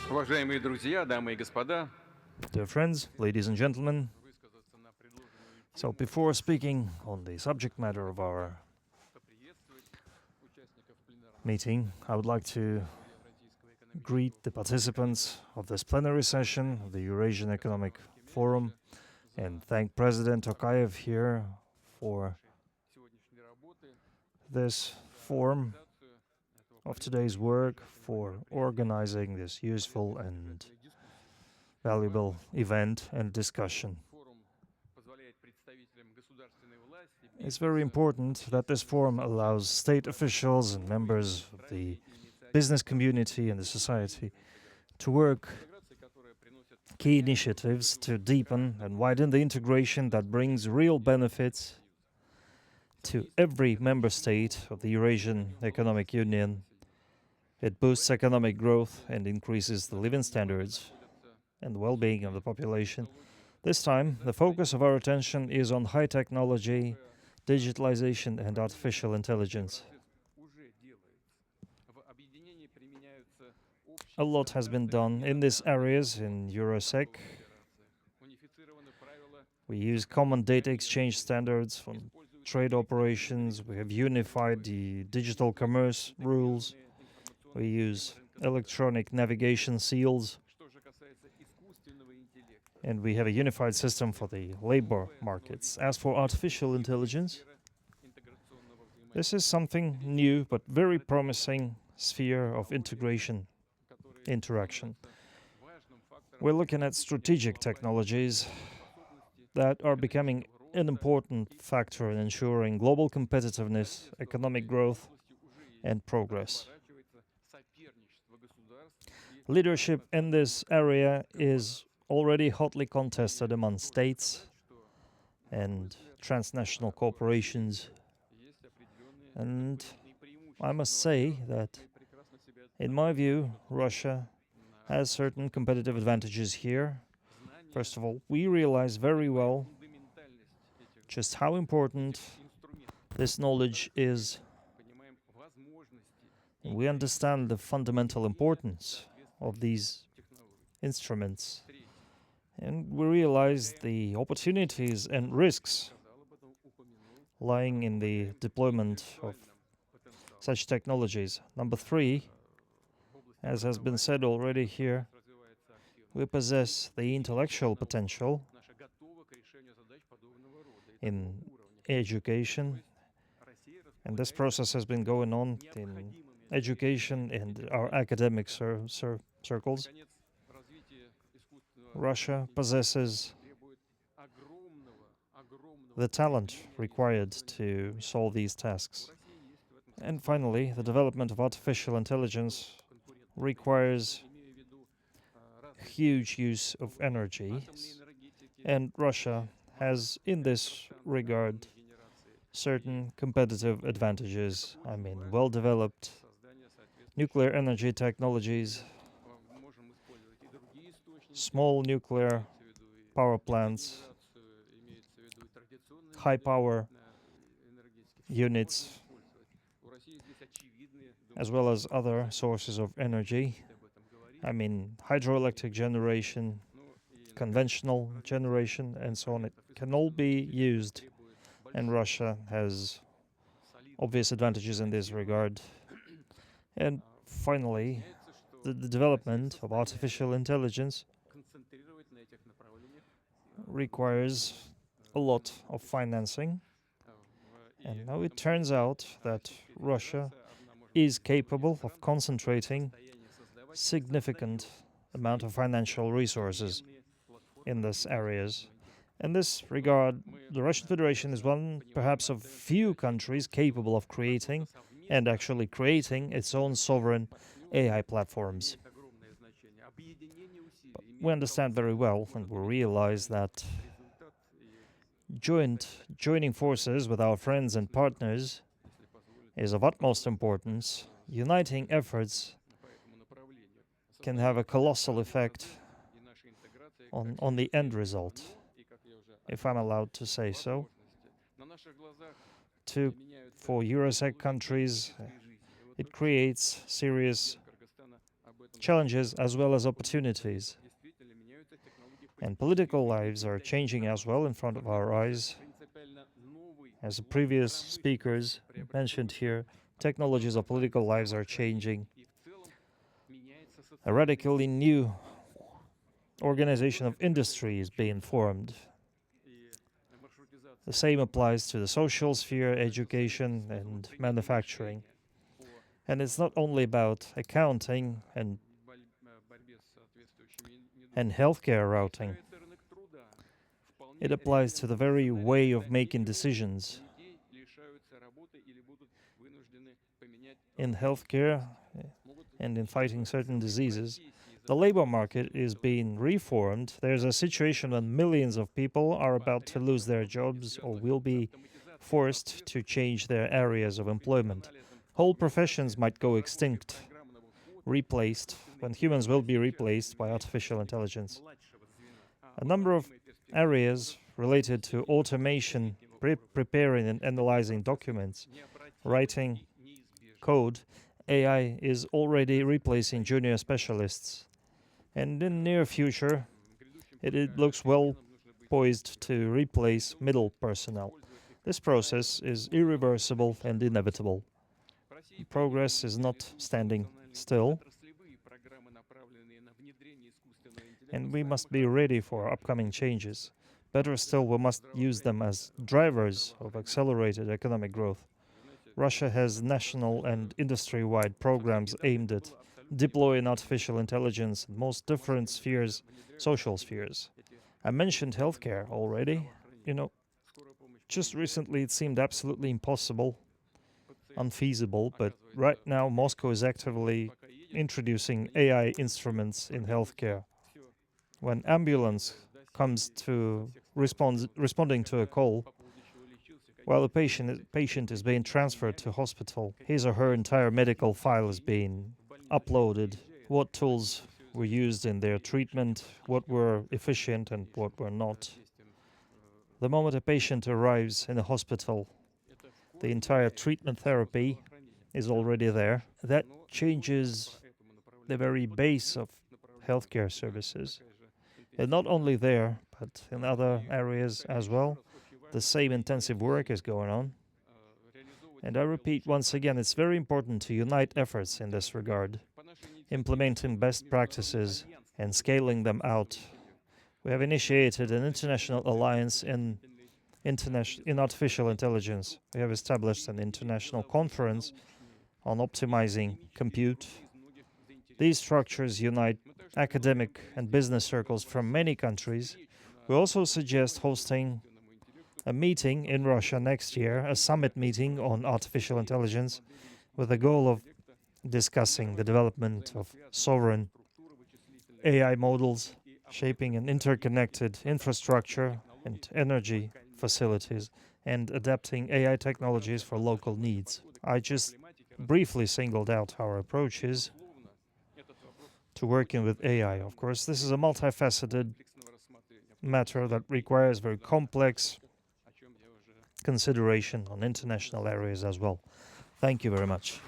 Уважаемые друзья, дамы и господа, Dear friends, ladies and gentlemen, so before speaking on the subject matter of our meeting, I would like to greet the participants of this plenary session of the Eurasian Economic Forum and thank President Tokayev here for this forum of today's work, for organizing this useful and valuable event and discussion. It's very important that this forum allows state officials and members of the business community and the society to work key initiatives to deepen and widen the integration that brings real benefits to every member state of the Eurasian Economic Union. It boosts economic growth and increases the living standards and the well-being of the population. This time, the focus of our attention is on high technology, digitalization and artificial intelligence. A lot has been done in these areas in Eurosec. We use common data exchange standards for trade operations. We have unified the digital commerce rules. We use electronic navigation seals. And we have a unified system for the labor markets. As for artificial intelligence, this is something new but very promising sphere of interaction. We're looking at strategic technologies that are becoming an important factor in ensuring global competitiveness, economic growth, and progress. Leadership in this area is already hotly contested among states and transnational corporations. And I must say that, in my view, Russia has certain competitive advantages here. First of all, we realize very well just how important this knowledge is. We understand the fundamental importance of these instruments. And we realize the opportunities and risks lying in the deployment of such technologies. Number three, as has been said already here, we possess the intellectual potential in education, and this process has been going on in education and our academic circles. Russia possesses the talent required to solve these tasks. And finally, the development of artificial intelligence requires huge use of energy, and Russia has, in this regard, certain competitive advantages. I mean, well-developed nuclear energy technologies, small nuclear power plants, high-power units, as well as other sources of energy. I mean, hydroelectric generation, conventional generation, and so on. It can all be used, and Russia has obvious advantages in this regard. And finally, the development of artificial intelligence requires a lot of financing. And now it turns out that Russia is capable of concentrating significant amount of financial resources in these areas. In this regard, the Russian Federation is one, perhaps, of few countries capable of creating and actually creating its own sovereign AI platforms. But we understand very well and we realize that joining forces with our friends and partners is of utmost importance. Uniting efforts can have a colossal effect on the end result, if I'm allowed to say so. For Eurosec countries, it creates serious challenges as well as opportunities. And political lives are changing as well in front of our eyes. As the previous speakers mentioned here, technologies of political lives are changing. A radically new organization of industry is being formed. The same applies to the social sphere, education, and manufacturing. And it's not only about accounting and healthcare routing. It applies to the very way of making decisions. In healthcare and in fighting certain diseases, the labor market is being reformed. There's a situation when millions of people are about to lose their jobs or will be forced to change their areas of employment. Whole professions might go extinct, replaced, when humans will be replaced by artificial intelligence. A number of areas related to automation, preparing and analyzing documents, writing code, AI is already replacing junior specialists. And in the near future, it looks well poised to replace middle personnel. This process is irreversible and inevitable. Progress is not standing still, and we must be ready for upcoming changes. Better still, we must use them as drivers of accelerated economic growth. Russia has national and industry-wide programs aimed at deploying artificial intelligence in most different spheres, social spheres. I mentioned healthcare already. Just recently it seemed absolutely impossible, unfeasible, but right now Moscow is actively introducing AI instruments in healthcare. When ambulance comes to responding to a call, while the patient is being transferred to hospital, his or her entire medical file is being uploaded, what tools were used in their treatment, what were efficient and what were not. The moment a patient arrives in a hospital, the entire treatment therapy is already there. That changes the very base of healthcare services. And not only there, but in other areas as well, the same intensive work is going on. And I repeat once again, it's very important to unite efforts in this regard, implementing best practices and scaling them out. We have initiated an international alliance in artificial intelligence. We have established an international conference on optimizing compute. These structures unite academic and business circles from many countries. We also suggest hosting a meeting in Russia next year, a summit meeting on artificial intelligence, with the goal of discussing the development of sovereign AI models, shaping an interconnected infrastructure and energy facilities, and adapting AI technologies for local needs. I just briefly singled out our approaches to working with AI. Of course, this is a multifaceted matter that requires very complex consideration on international areas as well. Thank you very much.